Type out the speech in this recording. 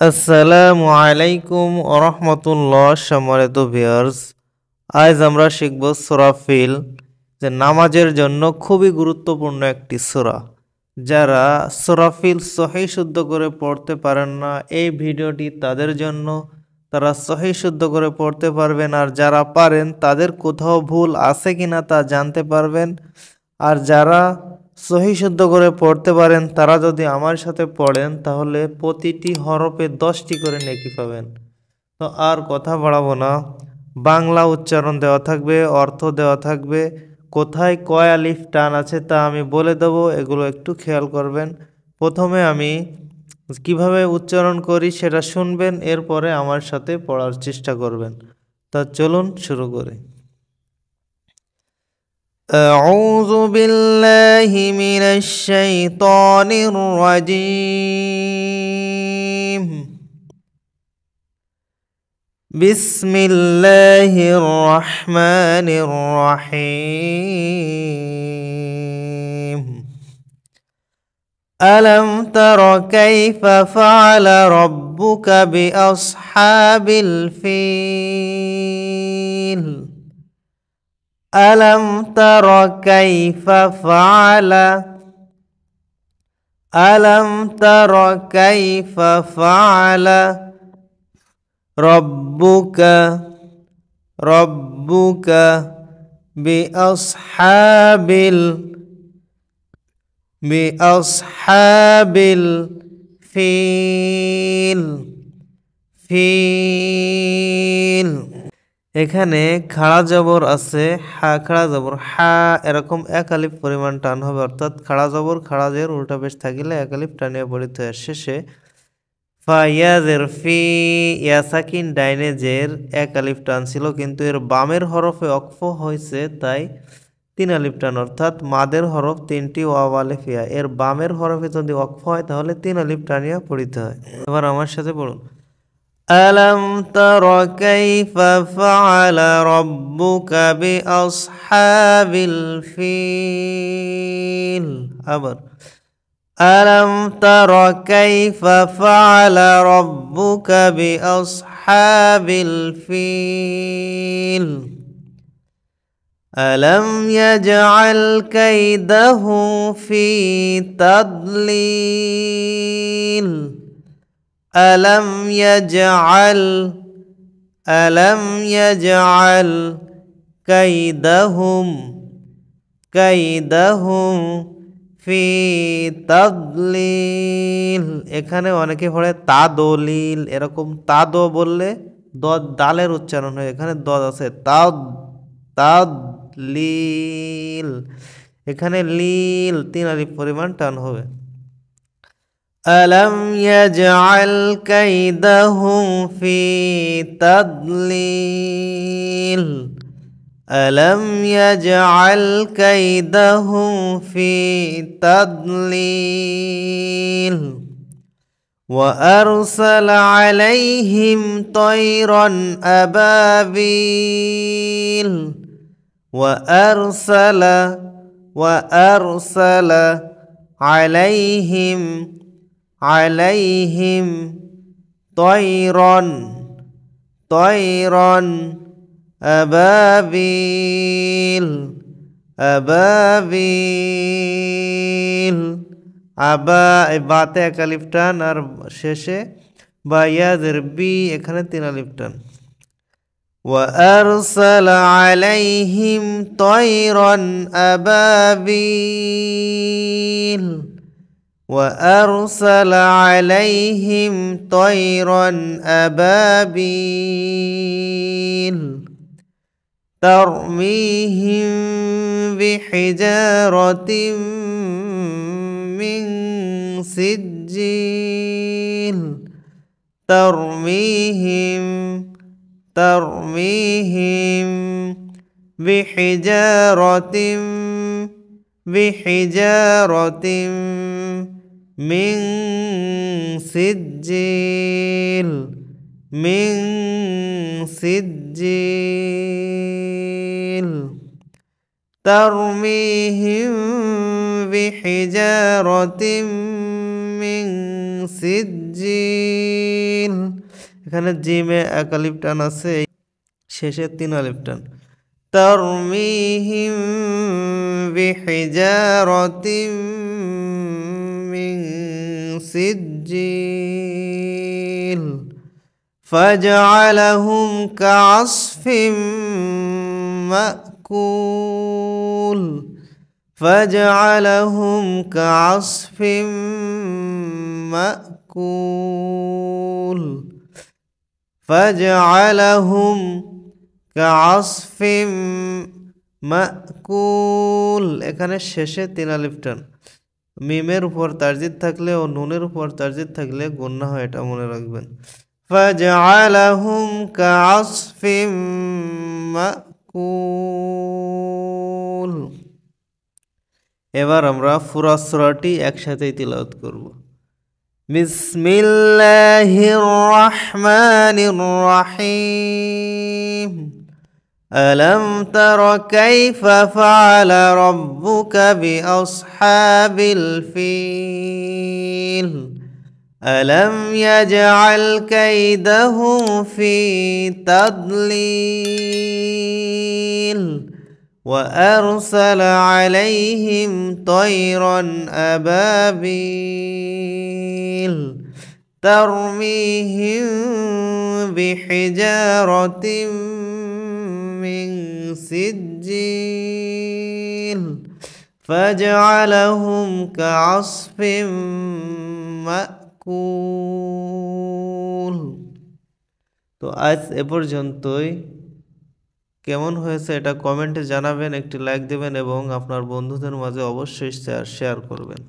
আসসালামু আলাইকুম ওয়া রাহমাতুল্লাহ। সম্মানিত ভিউয়ার্স, আজ আমরা শিখব সূরা ফিল, যে নামাজের জন্য খুবই গুরুত্বপূর্ণ একটি সূরা। যারা সূরা ফিল সহিহ শুদ্ধ করে পড়তে পারেন না, এই ভিডিওটি তাদের জন্য। তারা সহিহ শুদ্ধ করে পড়তে পারবেন, আর যারা পারেন তাদের কোথাও ভুল আছে কিনা তা জানতে পারবেন। আর যারা সহিহ শুদ্ধ করে পড়তে পারেন তারা যদি আমার সাথে পড়েন তাহলে প্রতিটি হরফে 10টি করে নেকি পাবেন। তো আর কথা বাড়াবো না, বাংলা উচ্চারণ দেওয়া থাকবে, অর্থ দেওয়া থাকবে, কোথায় কয় আলিফ টান আছে তা আমি বলে দেবো, এগুলো একটু খেয়াল করবেন। প্রথমে আমি কিভাবে উচ্চারণ করি সেটা শুনবেন, এরপরে আমার সাথে পড়ার চেষ্টা করবেন। তা চলুন শুরু করি। أعوذ بالله من الشيطان الرجيم. بسم الله الرحمن الرحيم. ألم تر كيف فعل ربك بأصحاب الفيل؟ ألم تر كيف فعل ألم تر كيف فعل ربك بأصحاب الفيل ফিল। এখানে খাড়া জবর আছে, খাড়া জবর হা, এরকম এক আলিফ পরিমাণ টান হবে, অর্থাৎ খাড়া জবর খাড়া জের উল্টা পেশ থাকিলে এক আলিফ টানিয়া পড়িতে হয়। শেষে ফায়াজের ফি, ইয়াসাকিন ডাইনে জের এক আলিফ টান ছিল, কিন্তু এর বামের হরফে অক্ফ হয়েছে, তাই 3 আলিফ টান, অর্থাৎ মাদের হরফ 3টি ওয়াও আলিফ ইয়া, এর বামের হরফে যদি অক্ফ হয় তাহলে 3 আলিফ টানিয়া পড়িতে হয়। এবার আমার সাথে পড়ুন। ألم تر كيف فعل ربك بأصحاب الفيل؟ أبر ألم تر كيف فعل ربك بأصحاب الفيل؟ ألم يجعل كيده في تضليل؟ ألم يجعل كيدهم في تضليل। এখানে অনেকে পড়ে তাদলিল, এরকম তাদ বললে দালের উচ্চারণ হয়, এখানে দদ আছে, তাদলিল। এখানে লিল 3 আলিফ পরিমাণ টান হবে। ألم يجعل كيدهم في تضليل؟ ألم يجعل كيدهم في تضليل؟ وأرسل عليهم طيرا أبابيل. وأرسل عليهم طيرا أبابيل বাতে এক আলিফ টান, আর শেষে বায়াজের বি, এখানে 3 আলিফ টান। وأرسل عليهم طيرا أبابيل. وأرسل عليهم طيرا أبابيل ترميهم بحجارة من سجيل. ترميهم بحجارة من سجيل ترميهم بحجارة من سجيل এখানে জিমে এক আলিফ টান আছে, শেষে 3 আলিফ টান। তারমিহিম বিহিজারাতিম মিন সিজ্জিল ফাজআলাহুম কাআসফিম মাকুল ফাজআলাহুম কাআসফিম মাকুল ফাজআলাহুম কাআসফিম মাকুল। এখানে শেষে 3 আলিফ টান। মিমের উপর তারজিদ থাকলে ও নুনের উপর তারজিদ থাকলে গুন্না হয়, এটা মনে রাখবেন। ফাজআলাহুম কাআসফিম মাকুল। এবার আমরা পুরা সূরাটি একসাথেই তিলাওয়াত করব। বিসমিল্লাহির রহমানির রহিম। ألم تر كيف فعل ربك بأصحاب الفيل ألم يجعل كيدهم في تضليل وأرسل عليهم طيرا أبابيل ترميهم بحجارة من سجيل فجعلهم كعصف مأكول। তো আজ এ পর্যন্তই। কেমন হয়েছে এটা কমেন্টে জানাবেন, একটি লাইক দেবেন এবং আপনার বন্ধুদের মাঝে অবশ্যই শেয়ার করবেন।